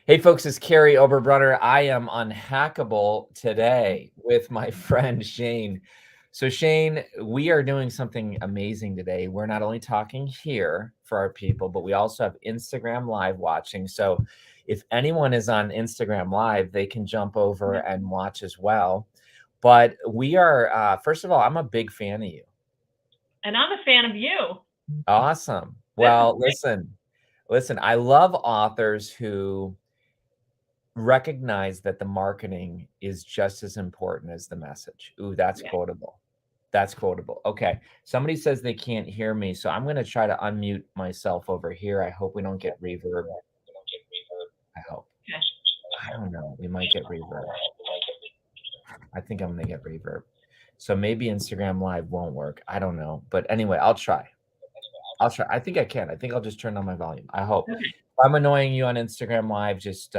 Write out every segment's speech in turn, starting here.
Hey folks, it's Kary Oberbrunner. I am Unhackable today with my friend Shane. So Shane, we are doing something amazing today. We're not only talking here for our people, but we also have Instagram Live watching. So if anyone is on Instagram Live, they can jump over and watch as well. But we are, first of all, I'm a big fan of you. And I'm a fan of you. Awesome. Well, listen, I love authors who recognize that the marketing is just as important as the message. Ooh, that's quotable. That's quotable. Okay. Somebody says they can't hear me, so I'm going to try to unmute myself over here. I hope we don't get reverb. I hope. Okay. I don't know. We might get reverb. I think I'm going to get reverb. So maybe Instagram Live won't work. I don't know. But anyway, I'll try. I think I can. I think I'll just turn on my volume. I hope. Okay. If I'm annoying you on Instagram Live, just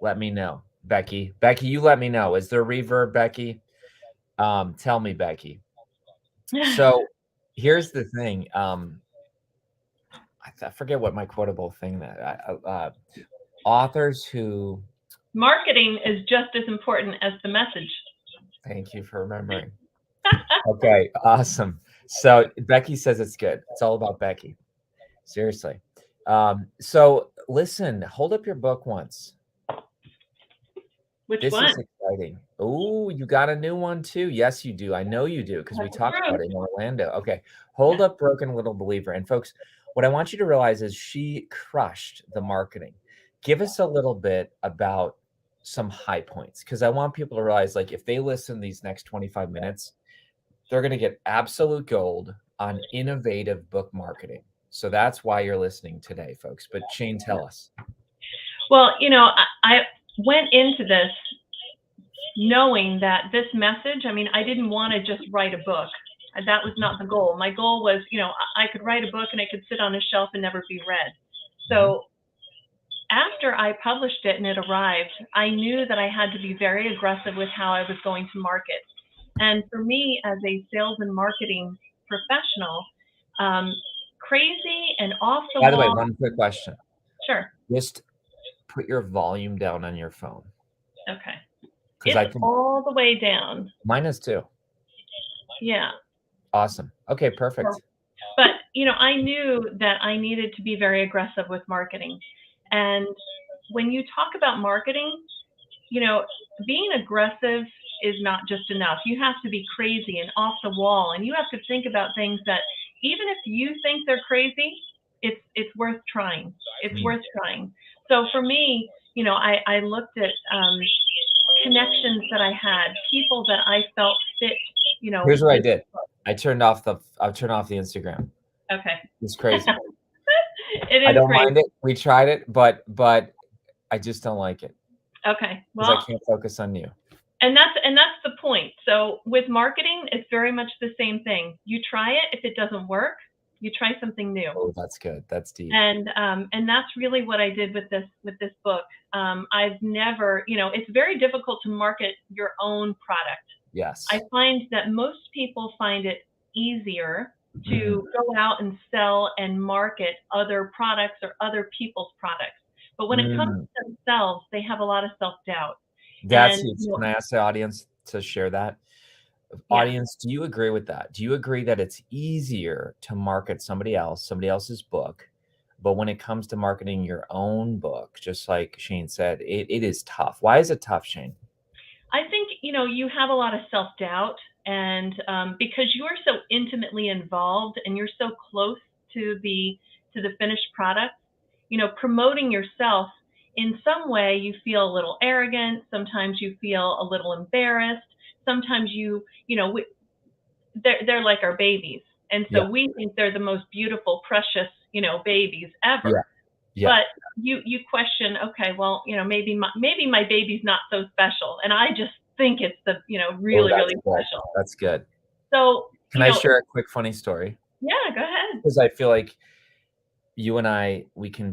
let me know. Becky, you let me know. Is there reverb, Becky? Tell me, Becky. So here's the thing. I forget what my quotable thing that authors who Marketing is just as important as the message. Thank you for remembering. Okay, awesome. So Becky says it's good. It's all about Becky. Seriously. So listen, hold up your book once. Which This one? is exciting. Oh, you got a new one too? Yes, you do. I know you do because we talked about it in Orlando. Okay. Hold up Broken Little Believer. And folks, what I want you to realize is she crushed the marketing. Give us a little bit about some high points because I want people to realize, like, if they listen these next 25 minutes, they're going to get absolute gold on innovative book marketing. So that's why you're listening today, folks. But Shane, tell us. Well, I went into this knowing that this message, I didn't want to just write a book. That was not the goal. My goal was, I could write a book and it could sit on a shelf and never be read. So after I published it and it arrived, I knew that I had to be very aggressive with how I was going to market. And for me, as a sales and marketing professional, crazy and off the wall. By the way, one quick question. Sure. Just put your volume down on your phone. Okay. It's all the way down. Mine is too. Yeah. Awesome. Okay, perfect. But, I knew that I needed to be very aggressive with marketing. And when you talk about marketing, being aggressive is not just enough. You have to be crazy and off the wall, and you have to think about things that even if you think they're crazy, it's worth trying. It's worth trying. So for me, I looked at connections that I had, people that I felt fit. Here's what I did. I turned off the Instagram. Okay. It's crazy. It is I don't crazy. mind it. We tried it, but I just don't like it. Okay. Well, I can't focus on you. And that's the point. So with marketing, it's very much the same thing. You try it. If it doesn't work, you try something new. Oh, that's good. That's deep. And that's really what I did with this book. I've never, it's very difficult to market your own product. Yes. I find that most people find it easier to go out and sell and market other products or other people's products. But when it comes to themselves, they have a lot of self-doubt. That's huge. Can I ask the audience to share that? Audience, do you agree with that? Do you agree that it's easier to market somebody else's book? But when it comes to marketing your own book, just like Shane said, it is tough. Why is it tough, Shane? I think, you have a lot of self-doubt, and because you are so intimately involved and you're so close to the finished product, promoting yourself in some way, you feel a little arrogant. Sometimes you feel a little embarrassed. Sometimes they're like our babies. And so we think they're the most beautiful, precious, babies ever. Yeah. But you question, okay, well, maybe my baby's not so special. And I just think it's the, really, really special. That's good. So can I share a quick funny story? Yeah, go ahead. Because I feel like you and I, we can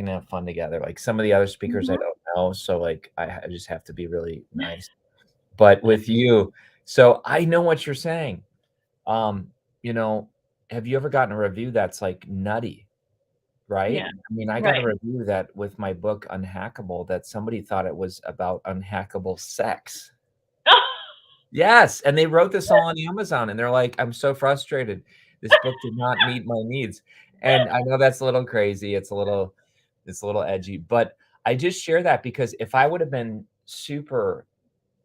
have fun together. Like some of the other speakers I don't know. So like, I just have to be really nice. But with you, so I know what you're saying. Have you ever gotten a review that's like nutty? right? Yeah. I mean, I got a Right. review that with my book Unhackable that somebody thought it was about unhackable sex. Yes, and they wrote this all on Amazon, and they're like, "I'm so frustrated. This book did not meet my needs." And I know that's a little crazy, it's a little edgy, but I just share that because if I would have been super,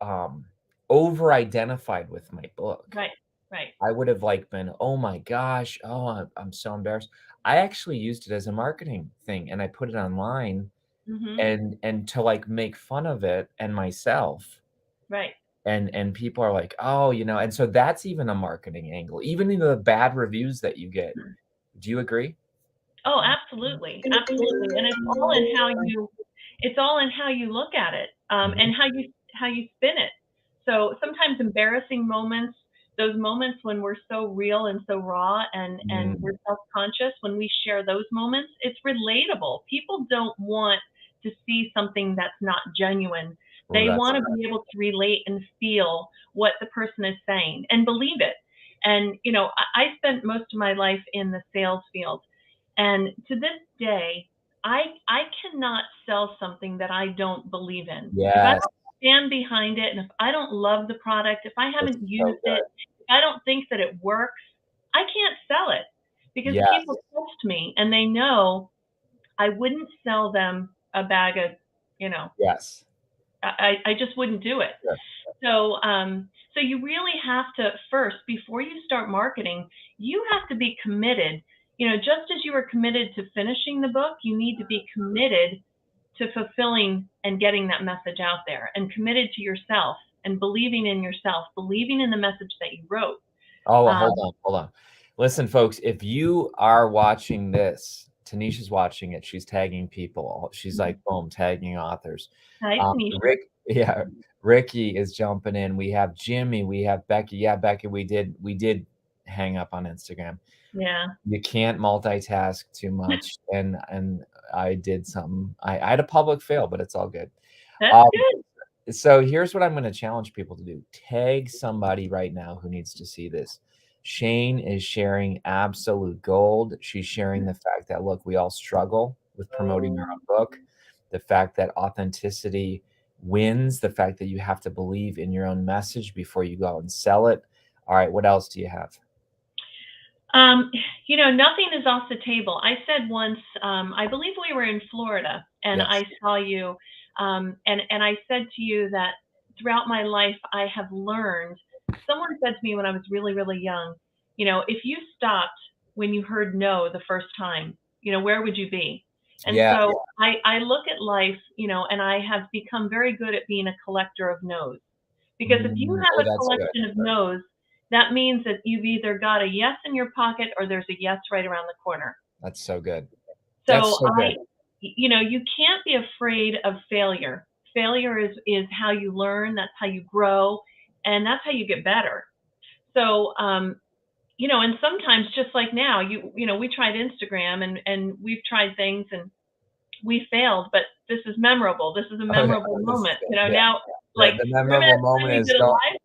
um, over-identified with my book, Right. Right. I would have, like, been, "Oh my gosh, oh, I'm so embarrassed." I actually used it as a marketing thing, and I put it online Hmm. and to, like, make fun of it and myself. Right. And people are like, "Oh," and so that's even a marketing angle, even in the bad reviews that you get. Do you agree? Oh, absolutely, absolutely, and it's all in how you look at it, Mhm. and how you spin it. So sometimes embarrassing moments, those moments when we're so real and so raw and Mm, we're self-conscious, when we share those moments, it's relatable. People don't want to see something that's not genuine. well, They that's want to be able to relate and feel what the person is saying and believe it. And I spent most of my life in the sales field, and to this day, I cannot sell something that I don't believe in. If I yes, don't stand behind it, and if I don't love the product, if I it's haven't so used it, good. if I don't think that it works, I can't sell it because Yes, people trust me and they know I wouldn't sell them a bag of, you know, yes, I just wouldn't do it. sure. So you really have to first, before you start marketing, you have to be committed. Just as you are committed to finishing the book, you need to be committed to fulfilling and getting that message out there, and committed to yourself and believing in yourself, believing in the message that you wrote. Oh, well, hold Um, on, hold on. Listen, folks, if you are watching this, Tanisha's watching it, she's tagging people. She's like, boom, tagging authors. Hi, Tanisha. Rick, yeah, Ricky is jumping in. We have Jimmy, we have Becky. Yeah, Becky, we did hang up on Instagram. Yeah, You can't multitask too much, and I did something. I had a public fail, but it's all good. that's Um, good. so here's what I'm gonna challenge people to do. Tag somebody right now who needs to see this. Shane is sharing absolute gold. She's sharing the fact that, look, we all struggle with promoting our own book. The fact that authenticity wins, the fact that you have to believe in your own message before you go out and sell it. All right, what else do you have? Um, Nothing is off the table. I said once, I believe we were in Florida, and Yes. I saw you, and I said to you that throughout my life, I have learned. Someone said to me when I was really, really young, if you stopped when you heard no the first time, where would you be? And Yeah. so I look at life, and I have become very good at being a collector of no's. Because if you Oh, have a that's good. collection of no's, that means that you've either got a yes in your pocket or there's a yes right around the corner. That's so good. That's So so good. you can't be afraid of failure. Failure is how you learn, that's how you grow, and that's how you get better. So, and sometimes just like now, we tried Instagram and we've tried things and we failed, but this is memorable. This is a Oh, yeah. memorable This is moment. good. Yeah. Now, like, The remember memorable that time moment we is did a live?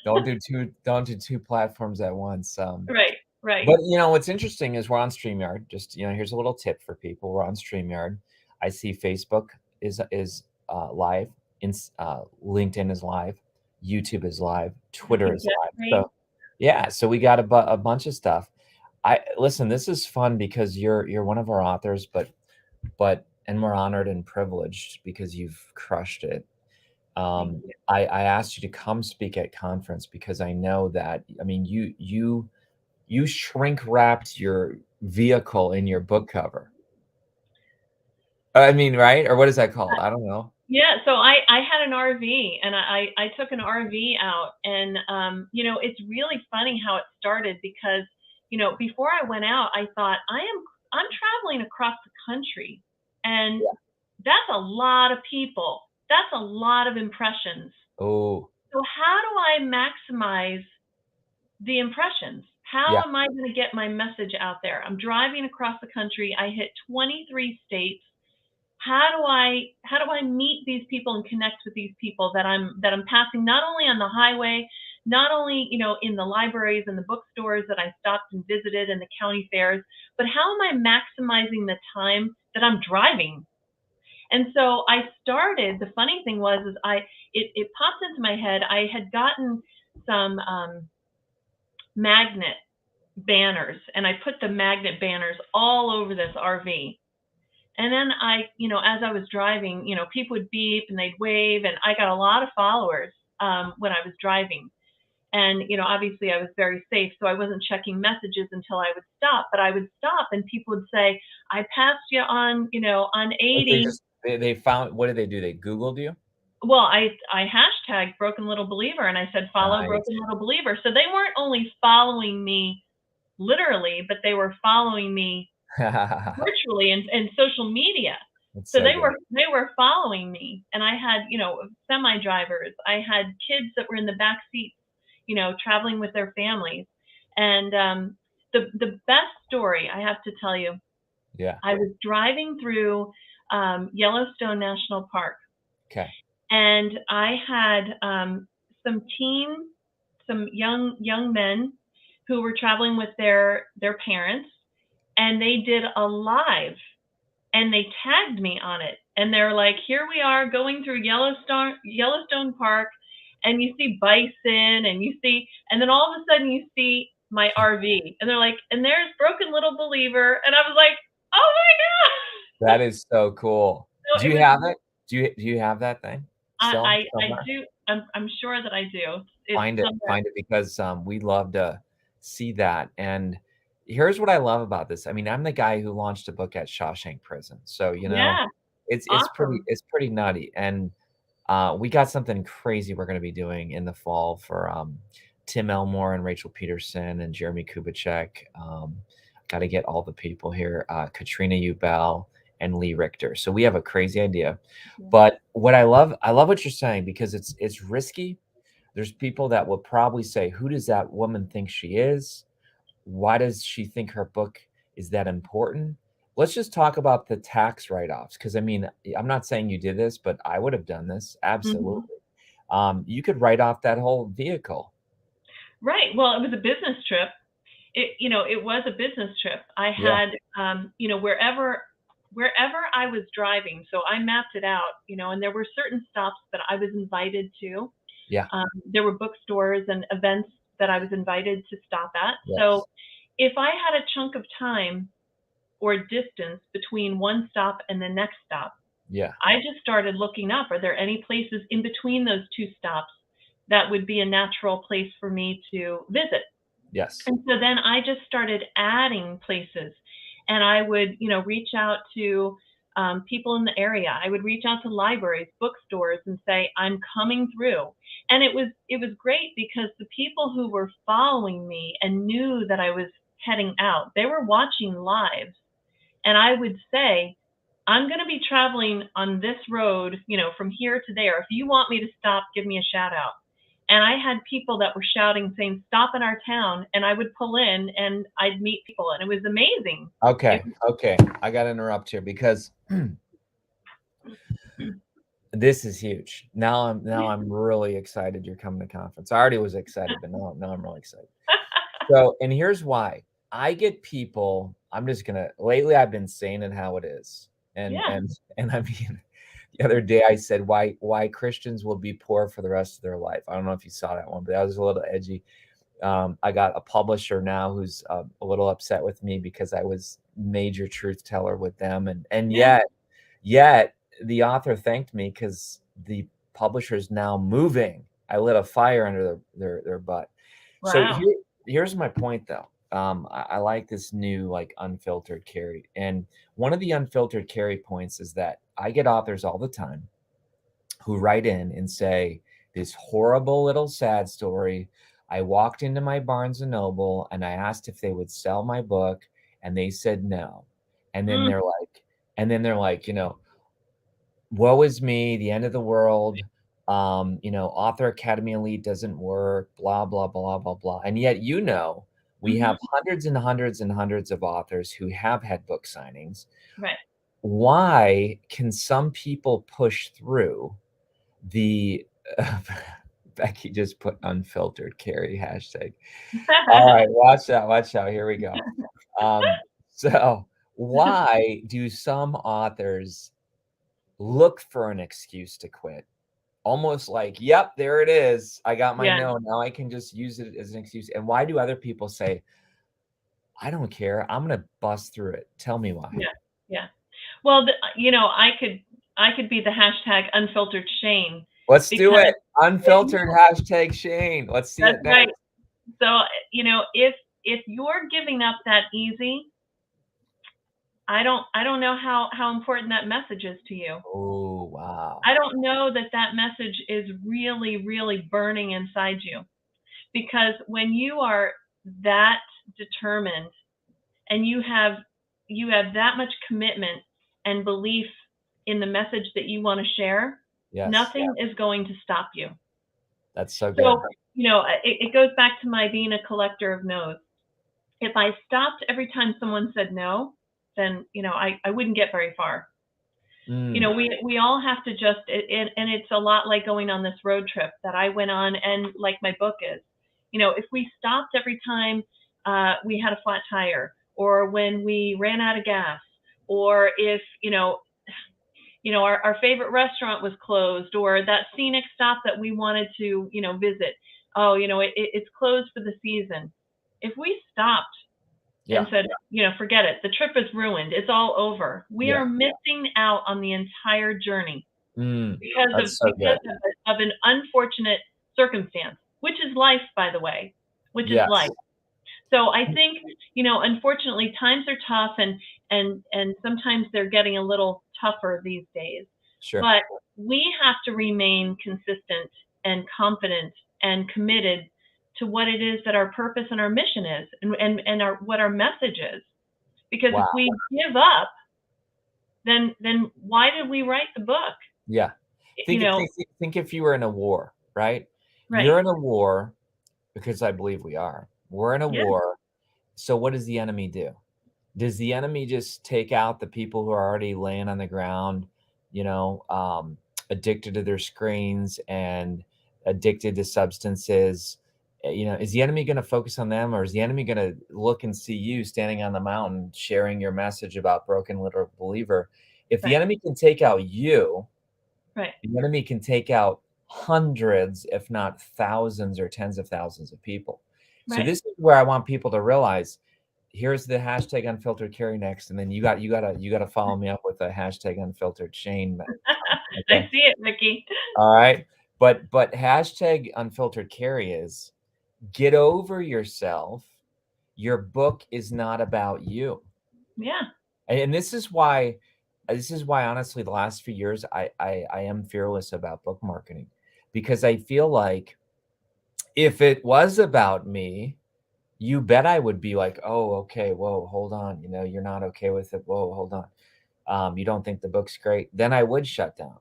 don't do two platforms at once. Right. But, what's interesting is we're on StreamYard. Just, here's a little tip for people. We're on StreamYard. I see Facebook is live, LinkedIn is live, YouTube is live, I Twitter think is that's live. great. So, yeah, so we got a bunch of stuff. I listen, this is fun because you're one of our authors, and we're honored and privileged because you've crushed it. Thank Um, you. I asked you to come speak at conference because I know that, I mean, you shrink wrapped your vehicle in your book cover. I mean, right? Or what is that called? I don't know. Yeah, so I had an RV, and I took an RV out, and it's really funny how it started because before I went out, I thought I'm traveling across the country, and Yeah. that's a lot of people. That's a lot of impressions. Oh, So how do I maximize the impressions? How yeah. am I going to get my message out there? I'm driving across the country. I hit 23 states. How do I meet these people and connect with these people that I'm passing not only on the highway, not only, you know, in the libraries and the bookstores that I stopped and visited and the county fairs, but how am I maximizing the time that I'm driving? And so I started, the funny thing was, is it popped into my head. I had gotten some magnet banners, and I put the magnet banners all over this RV. And then you know, as I was driving, you know, people would beep and they'd wave, and I got a lot of followers when I was driving. And, you know, obviously I was very safe, so I wasn't checking messages until I would stop. But I would stop, and people would say, "I passed you on, you know, on 80." They found, what did they do? They Googled you? Well, I hashtagged Broken Little Believer, and I said, "Follow Nice. Broken Little Believer." So they weren't only following me literally, but they were following me virtually and social media. That's So so they were following me, and I had, you know, semi drivers. I had kids that were in the back seats, you know, traveling with their families. And the best story I have to tell you, Yeah. I was driving through Yellowstone National Park, Okay. and I had some young men who were traveling with their parents, and they did a live, and they tagged me on it, and they're like, "Here we are going through Yellowstone Park, and you see bison, and you see," and then all of a sudden you see my RV, and they're like, "And there's Broken Little Believer," and I was like, "Oh my god!" That is so cool. So Do it you was. have it? Do you have that thing still I somewhere? do. I'm sure that I do. It's Find it, somewhere. find it, because, we love to see that. And here's what I love about this. I mean, I'm the guy who launched a book at Shawshank Prison, so, you know, Yeah, it's awesome. pretty nutty. And, we got something crazy we're gonna be doing in the fall for, Tim Elmore and Rachel Peterson and Jeremy Kubicek. Gotta get all the people here, Katrina Ubell and Lee Richter. So we have a crazy idea. But what I love what you're saying, because it's risky. There's people that will probably say, "Who does that woman think she is? Why does she think her book is that important?" Let's just talk about the tax write-offs, because I mean, I'm not saying you did this, but I would have done this, Hmm. absolutely. You could write off that whole vehicle. Right. Well, it was a business trip. You know, it was a business trip. I Yeah, had, you know, wherever I was driving. So I mapped it out, you know, and there were certain stops that I was invited to. yeah, There were bookstores and events that I was invited to stop at. So yes, if I had a chunk of time or distance between one stop and the next stop, yeah, I just started looking up, are there any places in between those two stops that would be a natural place for me to visit? yes, And so then I just started adding places, and I would, you know, reach out to people in the area. I would reach out to libraries, bookstores, and say, "I'm coming through." And it was great because the people who were following me and knew that I was heading out, they were watching live, and I would say, "I'm going to be traveling on this road, you know, from here to there. If you want me to stop, give me a shout out." And I had people that were shouting, saying, "Stop in our town." And I would pull in and I'd meet people, and it was amazing. It okay, okay. I gotta interrupt here, because this is huge. Now I'm really excited you're coming to conference. I already was excited, but now I'm really excited. So, and here's why. I get people, I'm just gonna, lately I've been saying it how it is. And Yeah. and and I mean, the other day I said why Christians will be poor for the rest of their life. I don't know if you saw that one, but that was a little edgy. I got a publisher now who's a little upset with me because I was major truth teller with them, and Yeah. yet the author thanked me because the publisher is now moving. I lit a fire under their butt. So Wow. here's my point, though. I like this new, like, unfiltered Kary, and one of the unfiltered Kary points is that I get authors all the time who write in and say, "This horrible little sad story. I walked into my Barnes and Noble and I asked if they would sell my book, and they said no." And then Mm, they're like, you know, "Woe is me, the end of the world. You know, Author Academy Elite doesn't work, blah, blah, blah, blah, blah." And yet, you know, we hmm. have hundreds and hundreds and hundreds of authors who have had book signings. Right. Why can some people push through the Becky just put unfiltered Kary hashtag. All right, watch out, watch out. Here we go. So why do some authors look for an excuse to quit? Almost like, yep, there it is. I got my no. Now I can just use it as an excuse. And why do other people say, I don't care, I'm gonna bust through it? Tell me why. Yeah. Well, you know, I could be the hashtag unfiltered Shane. Let's do it. Unfiltered hashtag Shane. Let's see it next. Right. So, you know, if you're giving up that easy, I don't know how important that message is to you. Oh, wow. I don't know that message is really, really burning inside you, because when you are that determined and you have that much commitment and belief in the message that you want to share, nothing is going to stop you. That's so good. So, you know, it goes back to my being a collector of no's. If I stopped every time someone said no, then, you know, I wouldn't get very far. You know, we all have to just, and it's a lot like going on this road trip that I went on, and like my book is, you know, if we stopped every time we had a flat tire, or when we ran out of gas, or if, you know, our favorite restaurant was closed, or that scenic stop that we wanted to, you know, visit. Oh, you know, it's closed for the season. If we stopped and said, you know, forget it, the trip is ruined, it's all over, we are missing out on the entire journey because of an unfortunate circumstance, which is life, by the way, which is life. So I think, you know, unfortunately, times are tough, and sometimes they're getting a little tougher these days. Sure. But we have to remain consistent and confident and committed to what it is that our purpose and our mission is, and what our message is. Because if we give up, then why did we write the book? Yeah. Think if you were in a war, right? You're in a war, because I believe we are. We're in a war. So what does the enemy do? Does the enemy just take out the people who are already laying on the ground, you know, addicted to their screens and addicted to substances? You know, is the enemy going to focus on them, or is the enemy going to look and see you standing on the mountain sharing your message about broken little believer? If the enemy can take out you, the enemy can take out hundreds, if not thousands or tens of thousands of people. So this is where I want people to realize, here's the hashtag unfiltered Kary next. And then you gotta follow me up with a hashtag unfiltered Shane. Okay? I see it, Ricky. All right. But hashtag unfiltered Kary is, get over yourself. Your book is not about you. Yeah. And this is why honestly, the last few years, I am fearless about book marketing, because I feel like if it was about me, you bet I would be like, oh, okay, whoa, hold on. You know, you're not okay with it. Whoa, hold on. You don't think the book's great. Then I would shut down.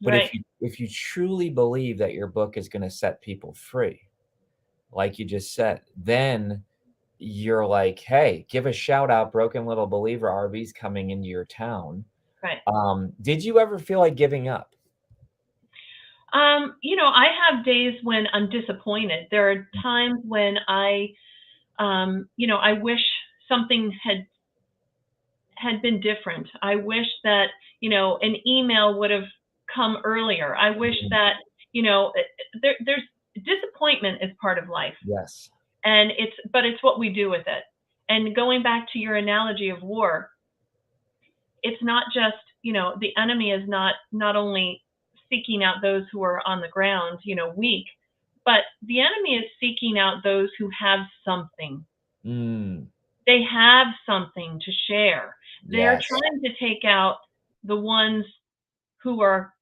But if you truly believe that your book is going to set people free, like you just said, then you're like, hey, give a shout out, Broken Little Believer RV's coming into your town. Right. Did you ever feel like giving up? You know, I have days when I'm disappointed. There are times when you know, I wish something had been different. I wish that, you know, an email would have come earlier. I wish that, you know, there's disappointment is part of life. Yes. And it's what we do with it. And going back to your analogy of war, it's not just, you know, the enemy is not only seeking out those who are on the ground, you know, weak, but the enemy is seeking out those who have something. They have something to share. They're trying to take out the ones who are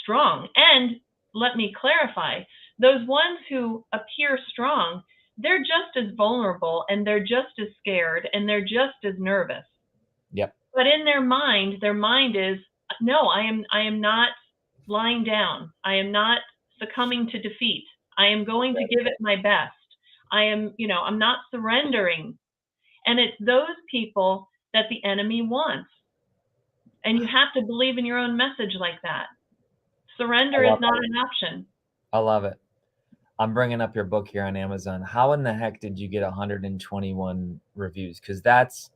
strong. And let me clarify, those ones who appear strong, they're just as vulnerable, and they're just as scared, and they're just as nervous. Yep. But in their mind is, no, I am not lying down. I am not succumbing to defeat. I am going to give it my best. I am, you know, I'm not surrendering. And it's those people that the enemy wants. And you have to believe in your own message like that. Surrender is not an option. I love it. I'm bringing up your book here on Amazon. How in the heck did you get 121 reviews? Because that's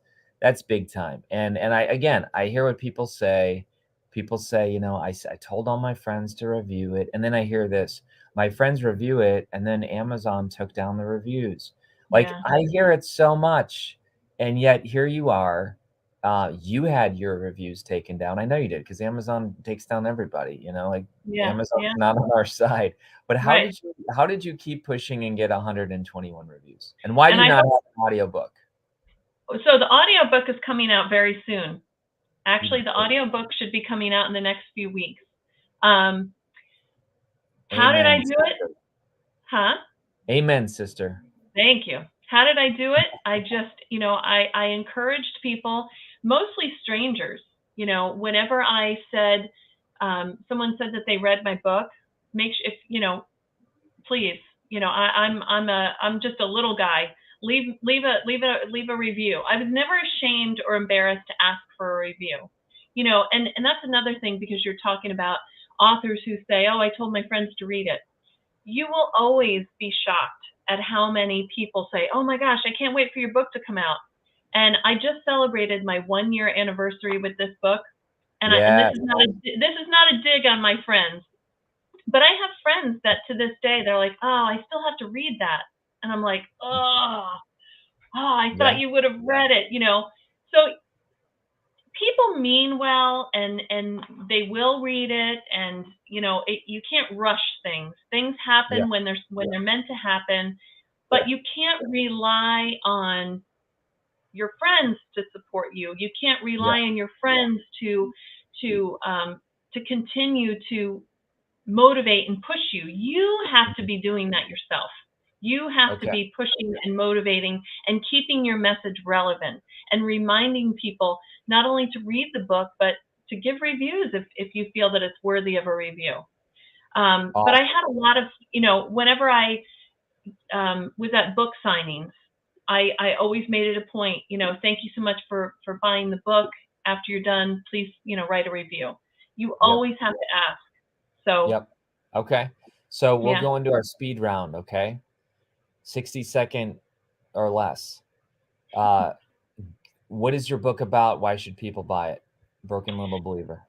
big time. And I hear what people say. People say, I told all my friends to review it, and then I hear this: my friends review it, and then Amazon took down the reviews. Like, Yeah. I hear it so much, and yet here you are. You had your reviews taken down. I know you did, because Amazon takes down everybody. Like Yeah. Amazon's Yeah. not on our side. But Right. how did you keep pushing and get 121 reviews? And why do And you I not have hope an audiobook? so. The audiobook is coming out very soon. Actually, the audiobook should be coming out in the next few weeks. How did I Amen, do it? sister. Huh? Amen, sister. Thank you. How did I do it? I just, I encouraged people, mostly strangers. Whenever I said, someone said that they read my book, make sure, if, please, I'm just a little guy. Leave a review. I was never ashamed or embarrassed to ask for a review. And that's another thing, because you're talking about authors who say, "Oh, I told my friends to read it." You will always be shocked at how many people say, "Oh my gosh, I can't wait for your book to come out." And I just celebrated my 1-year anniversary with this book, and Yeah. this is not a dig on my friends, but I have friends that to this day they're like, "Oh, I still have to read that," and I'm like, I Yeah. thought you would have read it," So people mean well, and they will read it, and you can't rush things. Things Yeah. happen when they're meant to happen, but you can't rely on your friends to support you. You can't Yeah. rely on your friends to continue to motivate and push you. You have to be doing that yourself. You have to Okay. be pushing and motivating and keeping your message relevant, and reminding people not only to read the book, but to give reviews if you feel that it's worthy of a review. But I Awesome. had a lot of, whenever I was at book signings, I always made it a point, thank you so much for buying the book. After you're done, please, write a review. You Yep. always have to ask. So, Yep. Okay. So we'll yeah. go into our speed round, okay? 60-second or less. Uh, what is your book about? Why should people buy it? Broken Little Believer.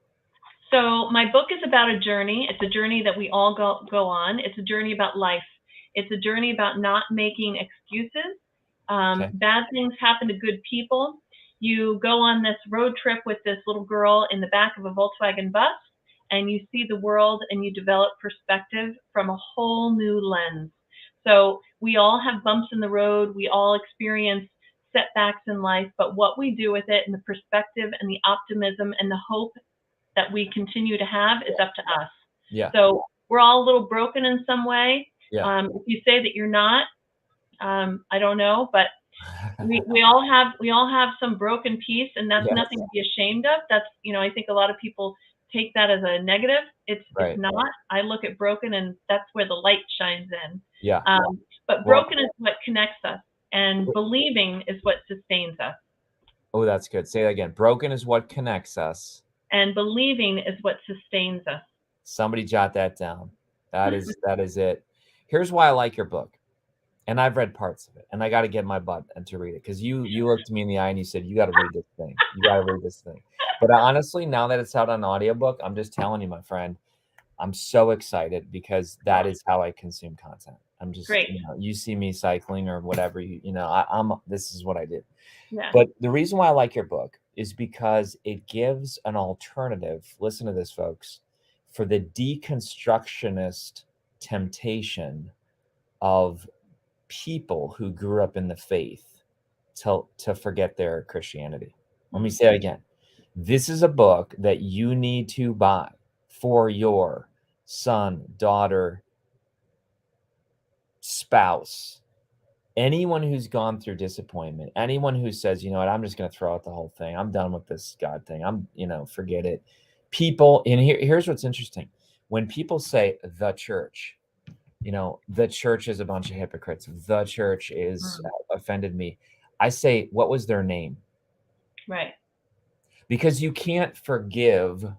So my book is about a journey. It's a journey that we all go on. It's a journey about life. It's a journey about not making excuses. Okay. Bad things happen to good people. You go on this road trip with this little girl in the back of a Volkswagen bus, and you see the world, and you develop perspective from a whole new lens. So we all have bumps in the road. We all experience setbacks in life, but what we do with it, and the perspective and the optimism and the hope that we continue to have, is up to us. Yeah. So we're all a little broken in some way. Yeah. If you say that you're not, I don't know, but we all have some broken piece, and that's Yes. nothing to be ashamed of. That's, I think a lot of people take that as a negative. It's Right. not. I look at broken, and that's where the light shines in. Yeah. But Well, broken is what connects us, and believing is what sustains us, oh, that's good. Say that again. Broken is what connects us. and believing is what sustains us. Somebody jot that down. That is it. Here's why I like your book. And I've read parts of it, and I got to get my butt and to read it, because you looked me in the eye and you said, "You got to read this thing. You got to read this thing." But honestly, now that it's out on audiobook, I'm just telling you, my friend, I'm so excited, because that is how I consume content. I'm just, Great. you see me cycling or whatever, this is what I do. Yeah. But the reason why I like your book is because it gives an alternative. Listen to this, folks, for the deconstructionist temptation of people who grew up in the faith to forget their Christianity. Let me say it again. This is a book that you need to buy for your son, daughter, spouse, anyone who's gone through disappointment, anyone who says, "You know what, I'm just going to throw out the whole thing. I'm done with this God thing. Forget it." People, and here's what's interesting. When people say the church, the church is a bunch of hypocrites. The church is offended me. I say, what was their name? Right. Because you can't forgive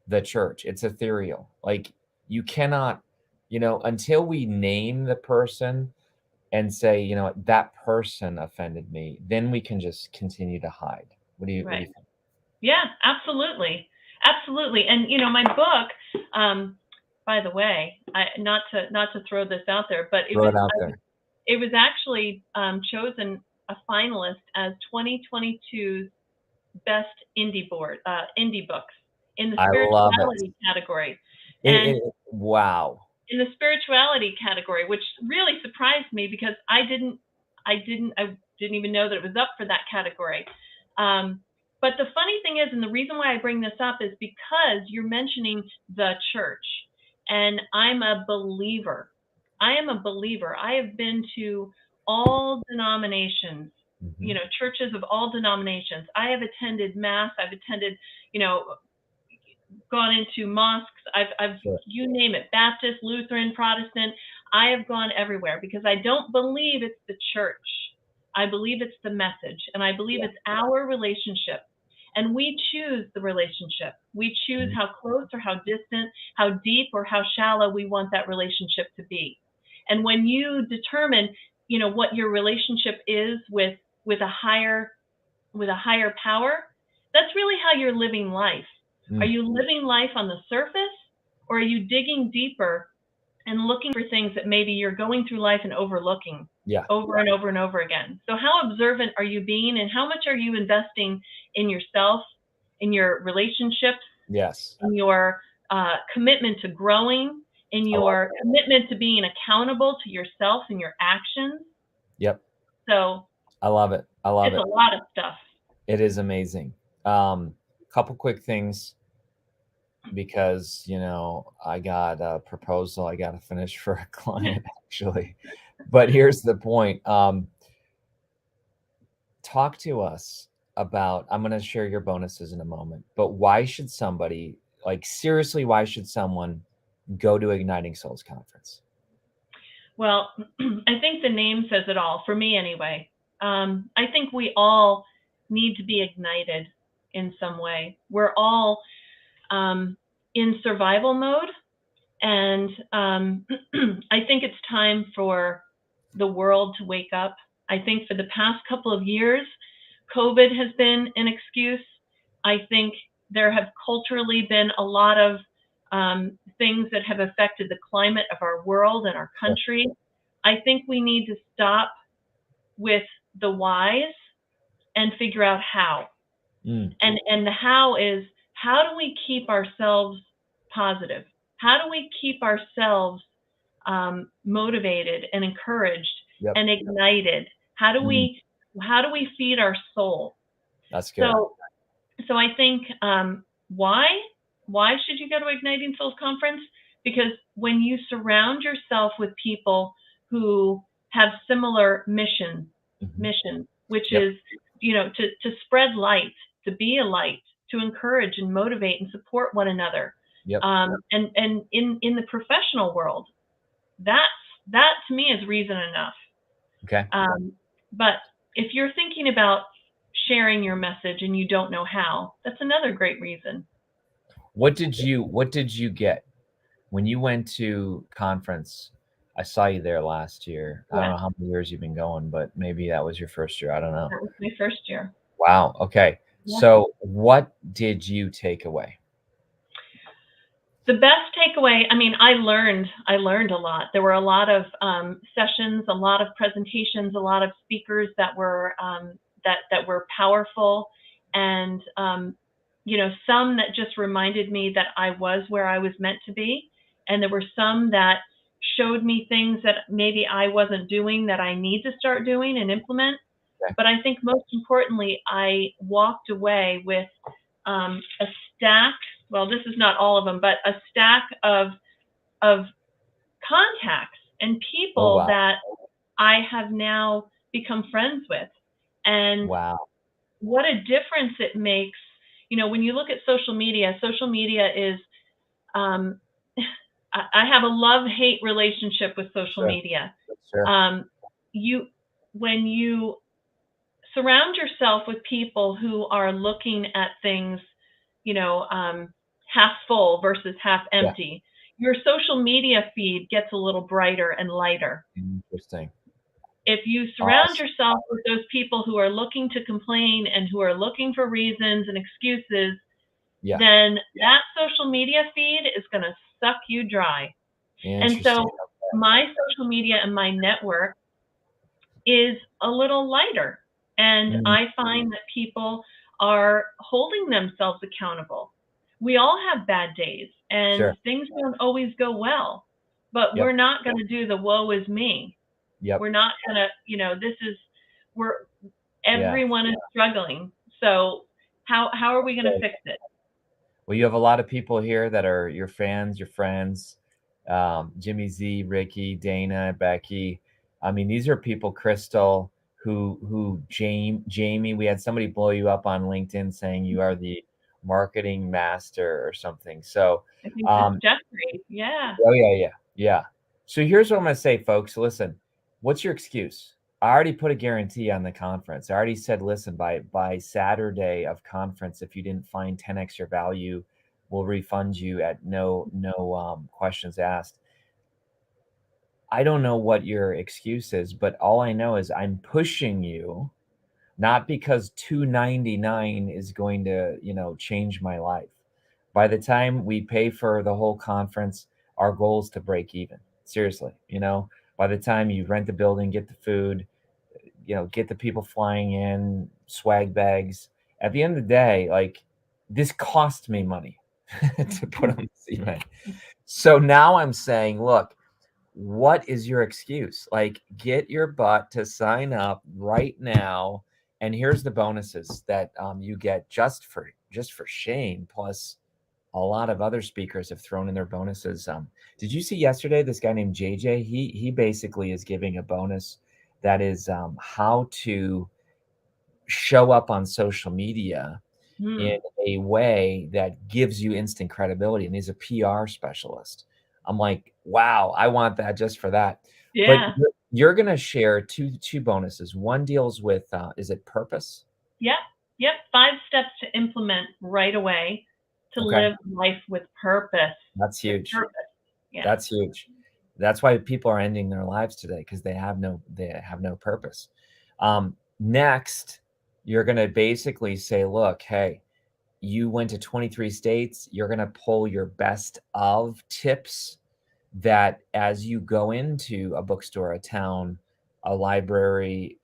the church. It's ethereal. Like, you cannot you know, until we name the person and say, you know what, that person offended me, then we can just continue to hide. What do you Right. think? Yeah, absolutely. Absolutely. And you know, my book, by the way, not to throw this out there, but Throw it out there. it was actually chosen a finalist as 2022's best indie books in the I love it. spirituality category. And Wow. in the spirituality category, which really surprised me because I didn't even know that it was up for that category. But the funny thing is, and the reason why I bring this up is because you're mentioning the church, and I'm a believer. I am a believer. I have been to all denominations, you Mhm. know, churches of all denominations. I have attended mass. I've attended, you know, gone into mosques. I've Sure. you name it, Baptist, Lutheran, Protestant. I have gone everywhere because I don't believe it's the church. I believe it's the message, and I believe Yeah. it's our relationship. And we choose the relationship. We choose Mhm. how close or how distant, how deep or how shallow we want that relationship to be. And when you determine, you know, what your relationship is with a higher with a higher power, that's really how you're living life. Are Mm. you living life on the surface, or are you digging deeper and looking for things that maybe you're going through life and overlooking Yeah. over and over and over again? So, how observant are you being, and how much are you investing in yourself, in your relationships, Yes. in your commitment to growing, in I love your it. commitment to being accountable to yourself and your actions? Yep. So, I love it. I love it's a it. lot of stuff. It is amazing. Couple quick things because, you know, I got a proposal I got to finish for a client actually. But here's the point. Talk to us about, I'm going to share your bonuses in a moment, but why should somebody, like seriously, why should someone go to Igniting Souls conference? Well, I think the name says it all, for me anyway. I think we all need to be ignited in some way. We're all in survival mode, and I think it's time for the world to wake up. I think for the past couple of years, COVID has been an excuse. I think there have culturally been a lot of things that have affected the climate of our world and our Sure. country. I think we need to stop with the whys and figure out how. Mm, And the how is, how do we keep ourselves positive? How do we keep ourselves motivated and encouraged yep. and ignited? How do Mm, we feed our soul? that's good. So I think why should you go to Igniting Souls conference? Because when you surround yourself with people who have similar Mhm. mission, which Yep. is, you know, to spread light, to be a light, to encourage and motivate and support one another, Yep. and in the professional world, that's that to me is reason enough. Okay. But if you're thinking about sharing your message and you don't know how, that's another great reason. What did you get when you went to conference? I saw you there last year. I don't Yeah, know how many years you've been going, but maybe that was your first year. I don't know. that was my first year. Wow. Okay. Yeah. So what did you take away? The best takeaway, I mean, I learned a lot. There were a lot of sessions, a lot of presentations, a lot of speakers that were that were powerful, and you know, some that just reminded me that I was where I was meant to be, and there were some that showed me things that maybe I wasn't doing that I need to start doing and implement. Okay. But I think most importantly, I walked away with a stack. Well, this is not all of them, but a stack of contacts and Oh, people wow. that I have now become friends with. And Wow. what a difference it makes. You know, when you look at social media is, um, I have a love-hate relationship with social Sure. media. Sure. Um, you, when you surround yourself with people who are looking at things, you know, half full versus half Yeah. empty. your social media feed gets a little brighter and lighter. Interesting. If you surround Awesome. yourself with those people who are looking to complain and who are looking for reasons and excuses, Yeah. then that social media feed is going to suck you dry. And Interesting. so my social media and my network is a little lighter. And I find that people are holding themselves accountable. We all have bad days and Sure. things don't always go well, but Yep. we're not going to do the woe is me. Yep. We're not going to, everyone is struggling. So how are we going to fix it? Well, you have a lot of people here that are your fans, your friends, Jimmy Z, Ricky, Dana, Becky. I mean, these are people, Crystal, Jamie, we had somebody blow you up on LinkedIn saying you are the marketing master or something. So, I think that's Jeffrey. Yeah. oh yeah. So here's what I'm going to say, folks. Listen, what's your excuse? I already put a guarantee on the conference. I already said, listen, by Saturday of conference, if you didn't find 10x your value, we'll refund you at no questions asked. I don't know what your excuse is, but all I know is I'm pushing you, not because 299 is going to, change my life. By the time we pay for the whole conference, our goal is to break even. Seriously, by the time you rent the building, get the food, get the people flying in, swag bags. At the end of the day, like, this cost me money to put on this event. So now I'm saying, look, what is your excuse? Like, get your butt to sign up right now. And here's the bonuses that you get just for Shane, plus a lot of other speakers have thrown in their bonuses. Did you see yesterday this guy named JJ? He basically is giving a bonus that is how to show up on social media in a way that gives you instant credibility. And he's a PR specialist. I'm like, wow, I want that just for that. Yeah. But you're going to share two bonuses. One deals with, is it purpose? Yep. 5 steps to implement right away to live life with purpose. That's huge. Purpose. Yeah. That's huge. That's why people are ending their lives today, because they have no purpose. Next, you're going to basically say, look, hey, you went to 23 states. You're going to pull your best of tips that as you go into a bookstore, a town, a library,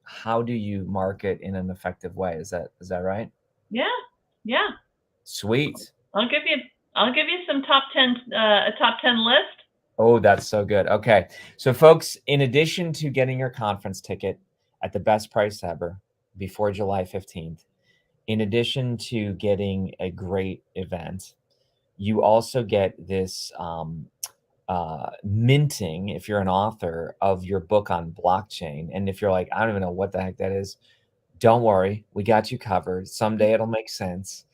how do you market in an effective way? Is that right? Yeah. Sweet. I'll give you some top 10, a top 10 list. Oh, that's so good. Okay. So folks, in addition to getting your conference ticket at the best price ever before July 15th, in addition to getting a great event, you also get this minting, if you're an author, of your book on blockchain. And if you're like, I don't even know what the heck that is, don't worry, we got you covered. Someday it'll make sense.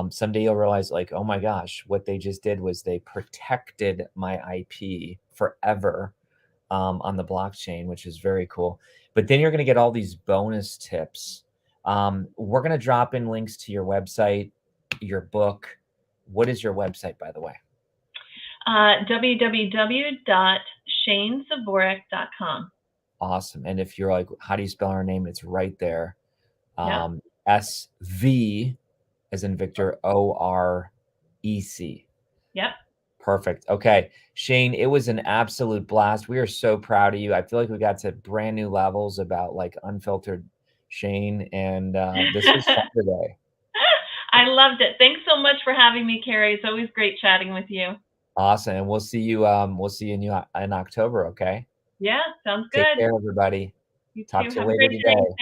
Someday you'll realize, like, oh my gosh, what they just did was they protected my IP forever on the blockchain, which is very cool. But then you're going to get all these bonus tips. We're going to drop in links to your website, your book. What is your website, by the way? www.shanesvorec.com. Awesome. And if you're like, how do you spell our name? It's right there. SV as in Victor, OREC. Yep. Perfect. Okay. Shane, it was an absolute blast. We are so proud of you. I feel like we got to brand new levels about like unfiltered Shane, and this was fun today. I loved it. Thanks so much for having me, Kary. It's always great chatting with you. Awesome. And we'll see you in October, okay? Yeah, sounds good. Take care, everybody. You Talk too. to you Have a later great today. day.